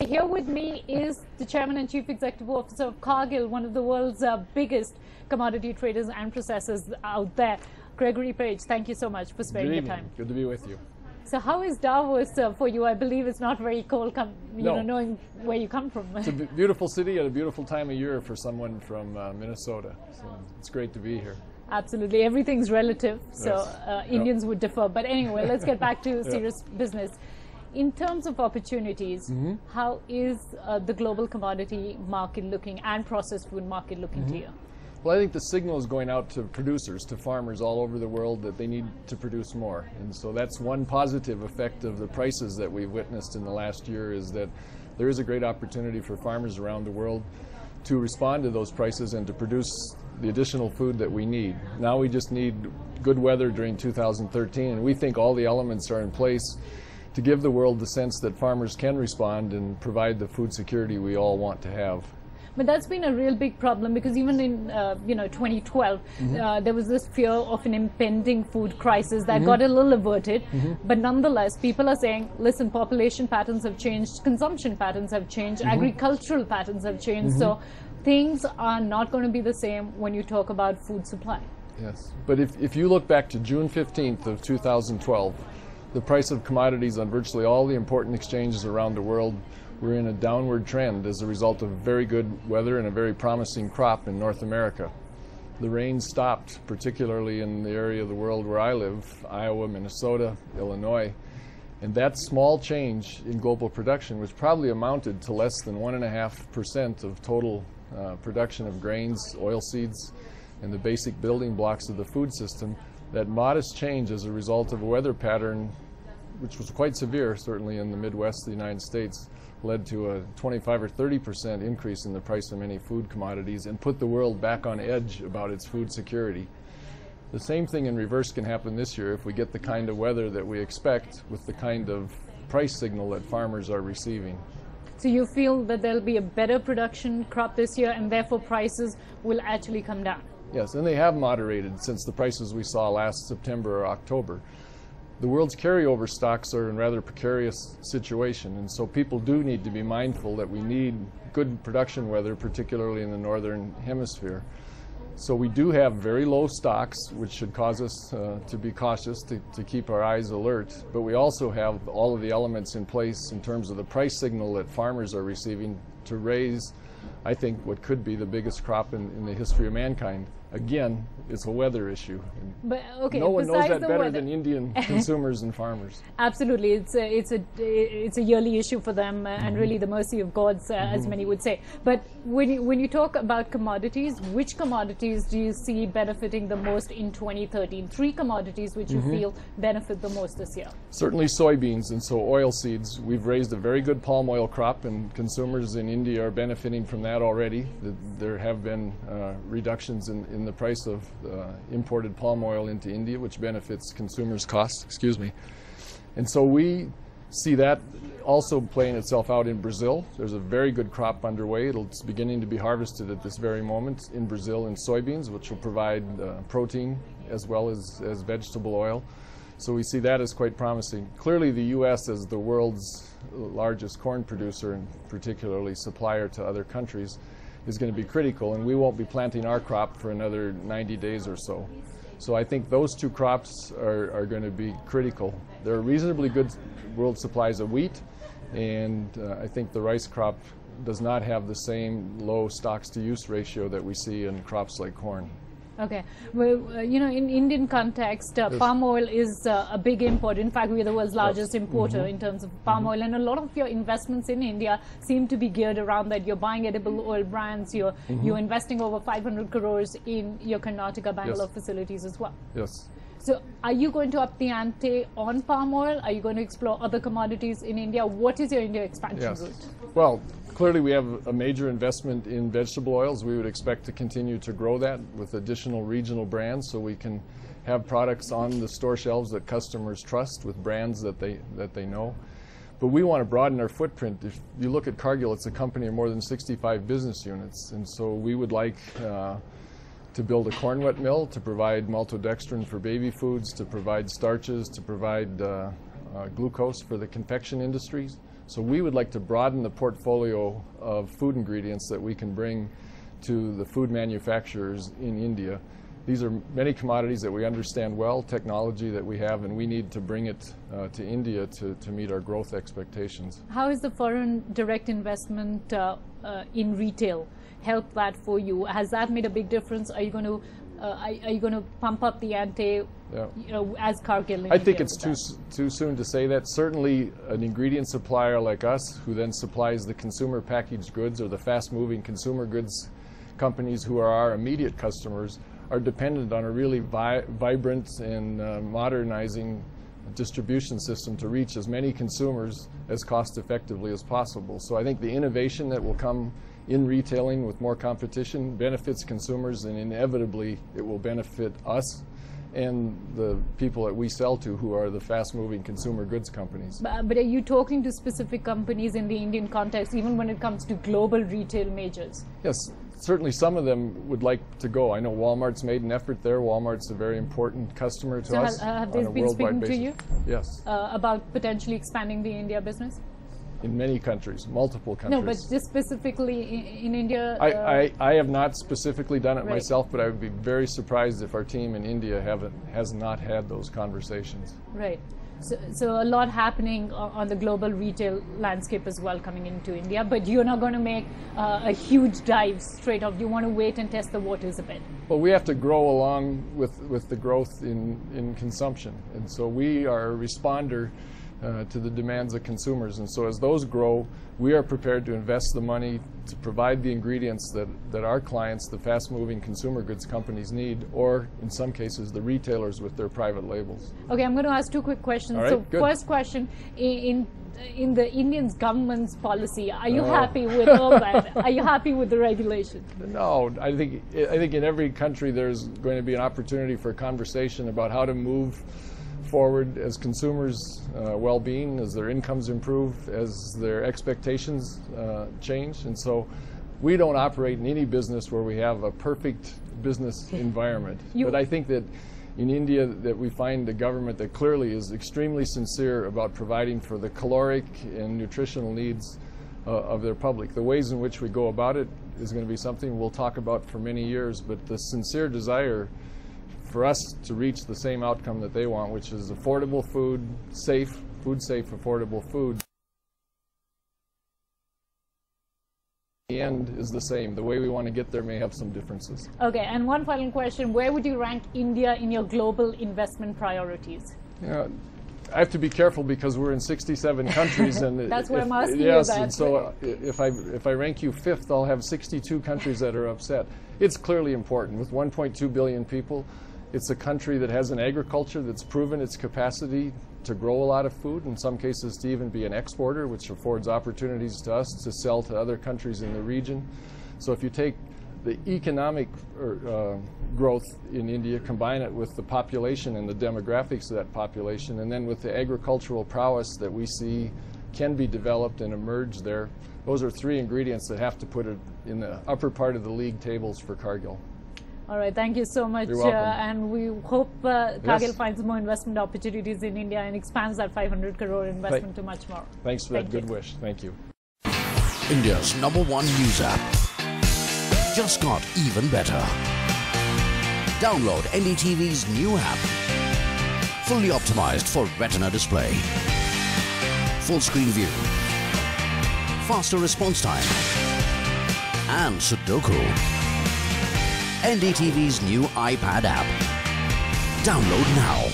Here with me is the Chairman and Chief Executive Officer of Cargill, one of the world's biggest commodity traders and processors out there. Gregory Page, thank you so much for sparing your time. Good to be with you. So how is Davos for you? I believe it's not very cold, knowing where you come from. It's a beautiful city at a beautiful time of year for someone from Minnesota. So it's great to be here. Absolutely. Everything's relative, so Yes. Indians would differ. But anyway, let's get back to serious business. In terms of opportunities, how is the global commodity market looking and processed food market looking to you? Well, I think the signal is going out to producers, to farmers all over the world that they need to produce more. And so that's one positive effect of the prices that we've witnessed in the last year, is that there is a great opportunity for farmers around the world to respond to those prices and to produce the additional food that we need. Now we just need good weather during 2013, and we think all the elements are in place to give the world the sense that farmers can respond and provide the food security we all want to have. But that's been a real big problem, because even in 2012, there was this fear of an impending food crisis that got a little averted. But nonetheless, people are saying, listen, population patterns have changed, consumption patterns have changed, agricultural patterns have changed. So things are not going to be the same when you talk about food supply. Yes, but if you look back to June 15th of 2012, the price of commodities on virtually all the important exchanges around the world were in a downward trend as a result of very good weather and a very promising crop in North America. The rain stopped, particularly in the area of the world where I live, Iowa, Minnesota, Illinois, and that small change in global production, which probably amounted to less than 1.5% of total production of grains, oilseeds, and the basic building blocks of the food system, that modest change as a result of a weather pattern which was quite severe, certainly in the Midwest of the United States, led to a 25 or 30% increase in the price of many food commodities and put the world back on edge about its food security. The same thing in reverse can happen this year if we get the kind of weather that we expect with the kind of price signal that farmers are receiving. So you feel that there'll be a better production crop this year, and therefore prices will actually come down? Yes, and they have moderated since the prices we saw last September or October. The world's carryover stocks are in a rather precarious situation, and so people do need to be mindful that we need good production weather, particularly in the northern hemisphere. So we do have very low stocks, which should cause us to be cautious, to keep our eyes alert, but we also have all of the elements in place in terms of the price signal that farmers are receiving to raise, I think, what could be the biggest crop in the history of mankind. Again, it's a weather issue. But okay, no one knows that better weather than Indian consumers and farmers. Absolutely, it's a yearly issue for them, and really the mercy of gods, as many would say. But when you talk about commodities, which commodities do you see benefiting the most in 2013? Three commodities which you feel benefit the most this year. Certainly soybeans, and so oil seeds. We've raised a very good palm oil crop, and consumers in India are benefiting from that already. There have been reductions in the price of imported palm oil into India, which benefits consumers' costs, And so we see that also playing itself out in Brazil. There's a very good crop underway. It's beginning to be harvested at this very moment in Brazil in soybeans, which will provide protein as well as vegetable oil. So we see that as quite promising. Clearly the U.S. as the world's largest corn producer, and particularly supplier to other countries, is going to be critical, and we won't be planting our crop for another 90 days or so. So I think those two crops are going to be critical. There are reasonably good world supplies of wheat, and I think the rice crop does not have the same low stocks-to-use ratio that we see in crops like corn. Okay. Well, in Indian context, palm oil is a big import. In fact, we're the world's largest importer in terms of palm oil. And a lot of your investments in India seem to be geared around that. You're buying edible oil brands. You're investing over 500 crores in your Karnataka, Bangalore facilities as well. Yes. So are you going to up the ante on palm oil? Are you going to explore other commodities in India? What is your India expansion route? Well, clearly we have a major investment in vegetable oils. We would expect to continue to grow that with additional regional brands so we can have products on the store shelves that customers trust with brands that they know. But we want to broaden our footprint. If you look at Cargill, it's a company of more than 65 business units, and so we would like to build a corn wet mill, to provide maltodextrin for baby foods, to provide starches, to provide glucose for the confection industries. So we would like to broaden the portfolio of food ingredients that we can bring to the food manufacturers in India. These are many commodities that we understand well, technology that we have, and we need to bring it to India to meet our growth expectations. How is the foreign direct investment in retail helped that for you? Has that made a big difference? Are you going to pump up the ante, as Cargill in I think India it's too soon to say that. Certainly an ingredient supplier like us, who then supplies the consumer packaged goods or the fast-moving consumer goods companies who are our immediate customers, are dependent on a really vibrant and modernizing distribution system to reach as many consumers as cost effectively as possible. So I think the innovation that will come in retailing with more competition benefits consumers, and inevitably it will benefit us and the people that we sell to, who are the fast-moving consumer goods companies. But are you talking to specific companies in the Indian context, even when it comes to global retail majors? Yes, certainly some of them would like to go. I know Walmart's made an effort there. Walmart's a very important customer to us have on they a been worldwide speaking basis. to you? Yes. About potentially expanding the India business? In many countries, multiple countries. No, but just specifically in India? I have not specifically done it Right. myself, but I would be very surprised if our team in India has not had those conversations. Right. So a lot happening on the global retail landscape as well coming into India, but you're not going to make a huge dive straight off. You want to wait and test the waters a bit. Well, we have to grow along with the growth in consumption, and so we are a responder to the demands of consumers. And so as those grow, we are prepared to invest the money to provide the ingredients that our clients, the fast-moving consumer goods companies, need, or in some cases the retailers with their private labels. Okay, I'm going to ask two quick questions. All right, So good. first question, in the Indian government's policy, are you happy with all that? Are you happy with the regulation? No, I think in every country there's going to be an opportunity for a conversation about how to move forward as consumers' well-being, as their incomes improve, as their expectations change. And so we don't operate in any business where we have a perfect business environment. But I think that in India that we find a government that clearly is extremely sincere about providing for the caloric and nutritional needs of their public. The ways in which we go about it is going to be something we'll talk about for many years, but the sincere desire for us to reach the same outcome that they want, which is affordable food, safe, affordable food. The end is the same. The way we want to get there may have some differences. Okay, and one final question. Where would you rank India in your global investment priorities? I have to be careful because we're in 67 countries, and That's what I'm asking you yes, about. and so if I rank you fifth, I'll have 62 countries that are upset. It's clearly important. With 1.2 billion people, it's a country that has an agriculture that's proven its capacity to grow a lot of food, in some cases to even be an exporter, which affords opportunities to us to sell to other countries in the region. So if you take the economic growth in India, combine it with the population and the demographics of that population, and then with the agricultural prowess that we see can be developed and emerge there, those are three ingredients that have to put it in the upper part of the league tables for Cargill. All right, thank you so much. You're welcome. And we hope Cargill Yes. finds more investment opportunities in India and expands that 500 crore investment to much more. Thanks for that Thank you. good wish. Thank you. India's #1 news app. Just got even better. Download NDTV's new app. Fully optimized for Retina display. Full screen view. Faster response time. And Sudoku. NDTV's new iPad app. Download now.